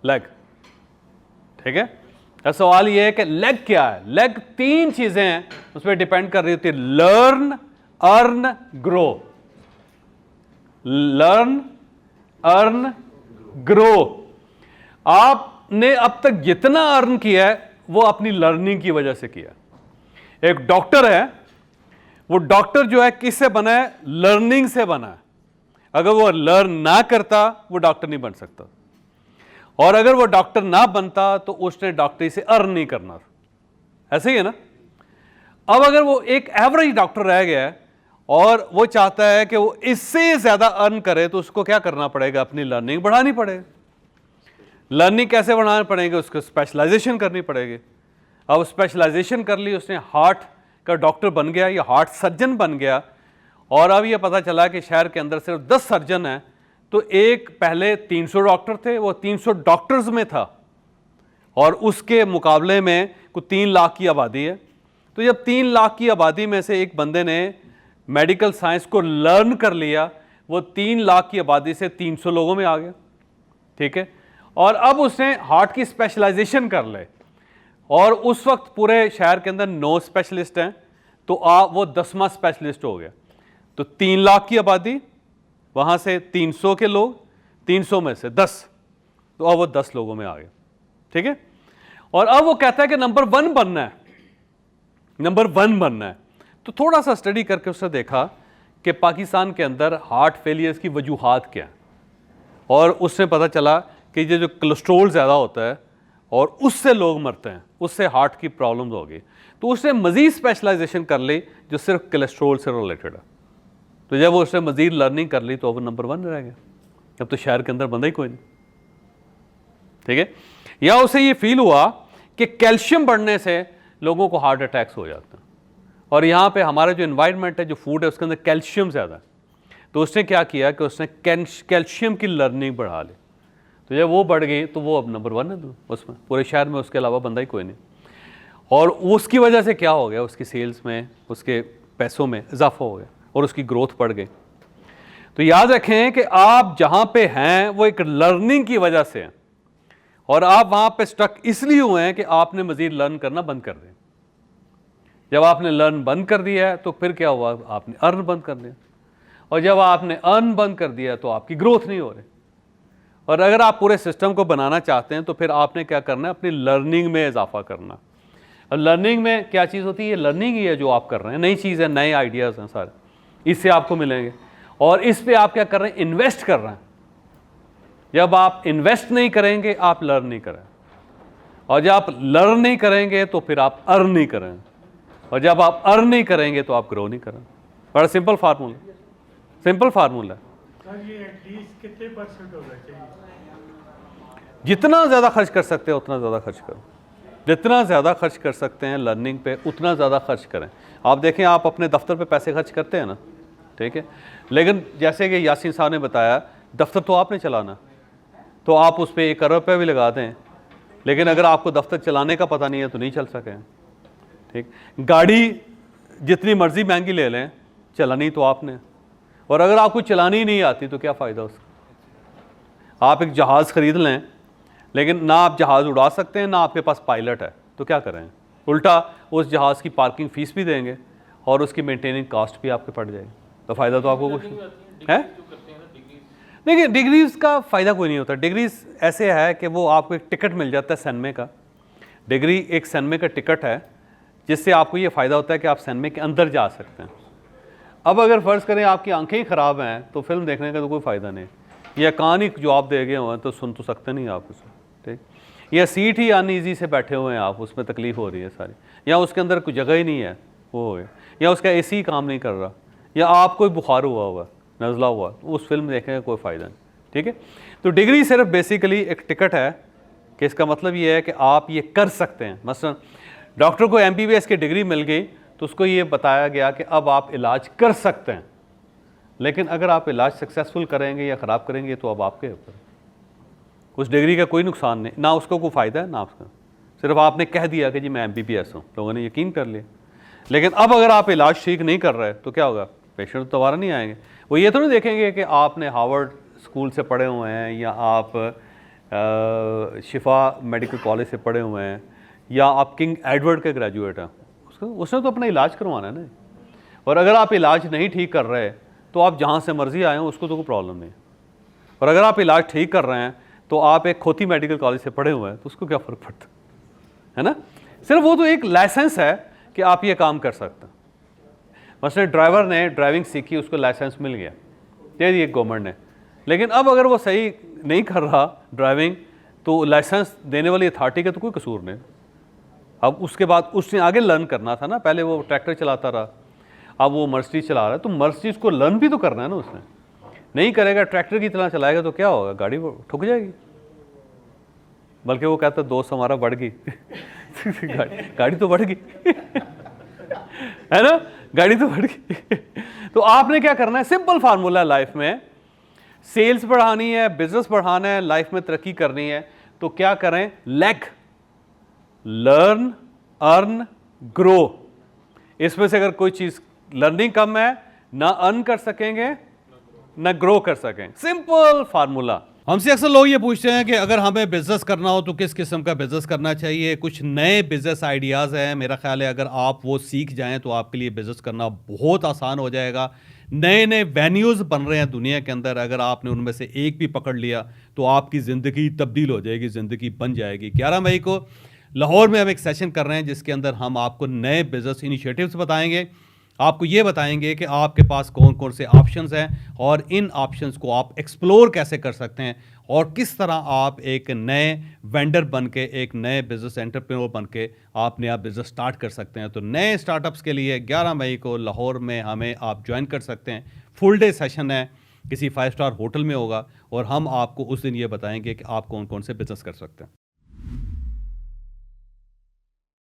Leg. ठीक है, अब सवाल यह है कि लेग क्या है। लेग तीन चीजें हैं, उस पर डिपेंड कर रही होती है, learn, earn, grow. Learn, earn, grow. आपने अब तक जितना अर्न किया है वो अपनी लर्निंग की वजह से किया। एक डॉक्टर है, वो डॉक्टर जो है किससे बना है? लर्निंग से बना है। अगर वो लर्न ना करता वो डॉक्टर नहीं बन सकता, और अगर वो डॉक्टर ना बनता तो उसने डॉक्टरी से अर्न नहीं करना। ऐसे ही है ना। अब अगर वो एक एवरेज डॉक्टर रह गया है और वो चाहता है कि वो इससे ज्यादा अर्न करे, तो उसको क्या करना पड़ेगा? अपनी लर्निंग बढ़ानी पड़ेगी। लर्निंग कैसे बढ़ानी पड़ेगी? उसको स्पेशलाइजेशन करनी पड़ेगी। अब स्पेशलाइजेशन कर ली उसने, हार्ट का डॉक्टर बन गया या हार्ट सर्जन बन गया, और अब ये पता चला कि शहर के अंदर सिर्फ 10 सर्जन हैं, तो एक पहले 300 डॉक्टर थे, वो 300 डॉक्टर्स में था, और उसके मुकाबले में कुछ 3 लाख की आबादी है। तो जब 3 लाख की आबादी में से एक बंदे ने मेडिकल साइंस को लर्न कर लिया, वो 3 लाख की आबादी से 300 लोगों में आ गया। ठीक है, और अब उसने हार्ट की स्पेशलाइजेशन कर ले, और उस वक्त पूरे शहर के अंदर 9 स्पेशलिस्ट हैं, तो वो 10वां स्पेशलिस्ट हो गया। तो 3 लाख की आबादी, वहां से 300 के लोग, 300 में से 10, तो अब वो 10 लोगों में आ गया। ठीक है, और अब वो कहता है कि नंबर 1 बनना है, नंबर 1 बनना है। तो थोड़ा सा स्टडी करके उसने देखा कि पाकिस्तान के अंदर हार्ट फेलियर्स की वजूहात क्या है, और उससे पता चला कि ये जो कोलेस्ट्रोल ज़्यादा होता है और उससे लोग मरते हैं, उससे हार्ट की प्रॉब्लम्स हो गई। तो उसने मज़ीद स्पेशलाइजेशन कर ली जो सिर्फ कोलेस्ट्रोल से रिलेटेड है। तो जब वो उसने मज़ीद लर्निंग कर ली तो वो नंबर 1 रह गया। अब तो शहर के अंदर बंदा ही कोई नहीं। ठीक है, या उसे ये फील हुआ कि कैल्शियम बढ़ने से लोगों को हार्ट अटैक्स हो जाते हैं, और यहाँ पे हमारा जो एनवायरनमेंट है, जो फूड है, उसके अंदर कैल्शियम ज़्यादा है। तो उसने क्या किया कि उसने कैल्शियम की लर्निंग बढ़ा ली। तो जब वो बढ़ गई तो वो अब नंबर 1 है उसमें, पूरे शहर में उसके अलावा बंदा ही कोई नहीं। और उसकी वजह से क्या हो गया? उसकी सेल्स में, उसके पैसों में इजाफा हो गया, और उसकी ग्रोथ बढ़ गई। तो याद रखें कि आप जहाँ पे हैं वो एक लर्निंग की वजह से हैं, और आप वहाँ पे स्टक इसलिए हुए हैं कि आपने मज़ीद लर्न करना बंद कर दिया। जब आपने लर्न बंद कर दिया है तो फिर क्या हुआ? आपने अर्न बंद कर दिया, और जब आपने अर्न बंद कर दिया तो आपकी ग्रोथ नहीं हो रही। और अगर आप पूरे सिस्टम को बनाना चाहते हैं तो फिर आपने क्या करना है? अपनी लर्निंग में इजाफा करना। और लर्निंग में क्या चीज़ होती है? लर्निंग ही है जो आप कर रहे हैं, नई चीज़ है, नए आइडियाज़ हैं सारे, इससे आपको मिलेंगे, और इस पे आप क्या कर रहे हैं? इन्वेस्ट कर रहे हैं। जब आप इन्वेस्ट नहीं करेंगे आप लर्न नहीं करें, और जब आप लर्न नहीं करेंगे तो फिर आप अर्न नहीं करेंगे, और जब आप अर्न नहीं करेंगे तो आप ग्रो नहीं करेंगे। बड़ा सिंपल फार्मूला, सिंपल फार्मूला। कितने % होना चाहिए? जितना ज़्यादा खर्च कर सकते हैं उतना ज़्यादा खर्च करो, जितना ज़्यादा खर्च कर सकते हैं लर्निंग पे उतना ज़्यादा खर्च करें। आप देखें, आप अपने दफ्तर पे पैसे खर्च करते हैं ना, ठीक है, लेकिन जैसे कि यासीन साहब ने बताया, दफ्तर तो आपने चलाना, तो आप उस पर 1 अरब रुपये भी लगा दें, लेकिन अगर आपको दफ्तर चलाने का पता नहीं है तो नहीं चल सके। ठीक, गाड़ी जितनी मर्जी महंगी ले लें, चलानी तो आपने, और अगर आपको चलानी ही नहीं आती तो क्या फ़ायदा उसका? आप एक जहाज़ ख़रीद लें, लेकिन ना आप जहाज़ उड़ा सकते हैं, ना आपके पास पायलट है, तो क्या करें? उल्टा उस जहाज़ की पार्किंग फ़ीस भी देंगे और उसकी मेंटेनिंग कास्ट भी आपके पड़ जाएगी, तो फ़ायदा तो आपको कुछ नहीं है। देखिए, डिग्रीज़ का फ़ायदा कोई नहीं होता। डिग्रीज़ ऐसे है कि वो आपको एक टिकट मिल जाता है सैनमे का। डिग्री एक सैनमे का टिकट है, जिससे आपको ये फ़ायदा होता है कि आप सैनमे के अंदर जा सकते हैं। अब अगर फ़र्ज़ करें आपकी आंखें ही ख़राब हैं तो फिल्म देखने का तो कोई फ़ायदा नहीं, या कान ही जवाब दे गए हुए हैं तो सुन तो सकते नहीं आप उसे। ठीक, या सीट ही अनईजी से बैठे हुए हैं आप, उसमें तकलीफ़ हो रही है सारी, या उसके अंदर कोई जगह ही नहीं है, वो हो गया, या उसका एसी काम नहीं कर रहा, या आपको कोई बुखार हुआ, नज़ला हुआ, उस फिल्म देखने का कोई फ़ायदा नहीं। ठीक है, तो डिग्री सिर्फ बेसिकली एक टिकट है कि इसका मतलब ये है कि आप ये कर सकते हैं। मसलन डॉक्टर को MBBS की डिग्री मिल गई तो उसको ये बताया गया कि अब आप इलाज कर सकते हैं, लेकिन अगर आप इलाज सक्सेसफुल करेंगे या ख़राब करेंगे तो अब आपके ऊपर। उस डिग्री का कोई नुकसान नहीं, ना उसको कोई फ़ायदा है ना उसका, सिर्फ आपने कह दिया कि जी मैं MBBS हूँ, लोगों ने यकीन कर लिया। लेकिन अब अगर आप इलाज ठीक नहीं कर रहे तो क्या होगा? पेशेंट तो दोबारा नहीं आएंगे। वो ये तो नहीं देखेंगे कि आपने हार्वर्ड स्कूल से पढ़े हुए हैं या आप शिफा मेडिकल कॉलेज से पढ़े हुए हैं, या आप किंग एडवर्ड के ग्रेजुएट हैं, उसने तो अपना इलाज करवाना है ना। और अगर आप इलाज नहीं ठीक कर रहे तो आप जहाँ से मर्जी आए हो, उसको तो कोई प्रॉब्लम नहीं। और अगर आप इलाज ठीक कर रहे हैं तो आप एक खोती मेडिकल कॉलेज से पढ़े हुए हैं, तो उसको क्या फ़र्क पड़ता है ना। सिर्फ वो तो एक लाइसेंस है कि आप ये काम कर सकते हैं। मसलन ड्राइवर ने ड्राइविंग सीखी, उसको लाइसेंस मिल गया, दे दी गवर्नमेंट ने, लेकिन अब अगर वो सही नहीं कर रहा ड्राइविंग, तो लाइसेंस देने वाली अथॉरिटी का तो कोई कसूर नहीं। अब उसके बाद उसने आगे लर्न करना था ना, पहले वो ट्रैक्टर चलाता रहा, अब वो मर्सिडीज चला रहा है, तो मर्सिडीज को लर्न भी तो करना है ना। उसने नहीं करेगा, ट्रैक्टर की तरह चलाएगा तो क्या होगा, गाड़ी वो ठुक जाएगी। बल्कि वो कहता दोस्त हमारा बढ़ गई गाड़ी तो बढ़ गई है ना, गाड़ी तो बढ़ गई। तो आपने क्या करना है, सिंपल फार्मूला लाइफ में, सेल्स बढ़ानी है, बिजनेस बढ़ाना है, लाइफ में तरक्की करनी है, तो क्या करें, लैक, लर्न, अर्न, ग्रो। इसमें से अगर कोई चीज लर्निंग कम है, ना अर्न कर सकेंगे ना ग्रो कर सकें। Simple formula. हमसे अक्सर लोग ये पूछते हैं कि अगर हमें बिजनेस करना हो तो किस किस्म का बिजनेस करना चाहिए। कुछ नए बिजनेस आइडियाज़ हैं, मेरा ख्याल है अगर आप वो सीख जाएं तो आपके लिए बिजनेस करना बहुत आसान हो जाएगा। नए नए वेन्यूज़ बन रहे हैं दुनिया के अंदर, अगर आपने उनमें से एक भी पकड़ लिया तो आपकी ज़िंदगी तब्दील हो जाएगी, ज़िंदगी बन जाएगी। 11 मई को लाहौर में हम एक सेशन कर रहे हैं जिसके अंदर हम आपको नए बिजनेस इनिशिएटिव्स बताएंगे, आपको ये बताएंगे कि आपके पास कौन कौन से ऑप्शंस हैं और इन ऑप्शंस को आप एक्सप्लोर कैसे कर सकते हैं, और किस तरह आप एक नए वेंडर बन के, एक नए बिजनेस एंटरप्रेन्योर बन के आप नया बिजनेस स्टार्ट कर सकते हैं। तो नए स्टार्टअप्स के लिए 11 मई को लाहौर में हमें आप ज्वाइन कर सकते हैं। फुल डे सेशन है, किसी 5 स्टार होटल में होगा, और हम आपको उस दिन ये बताएंगे कि आप कौन कौन से बिजनेस कर सकते हैं।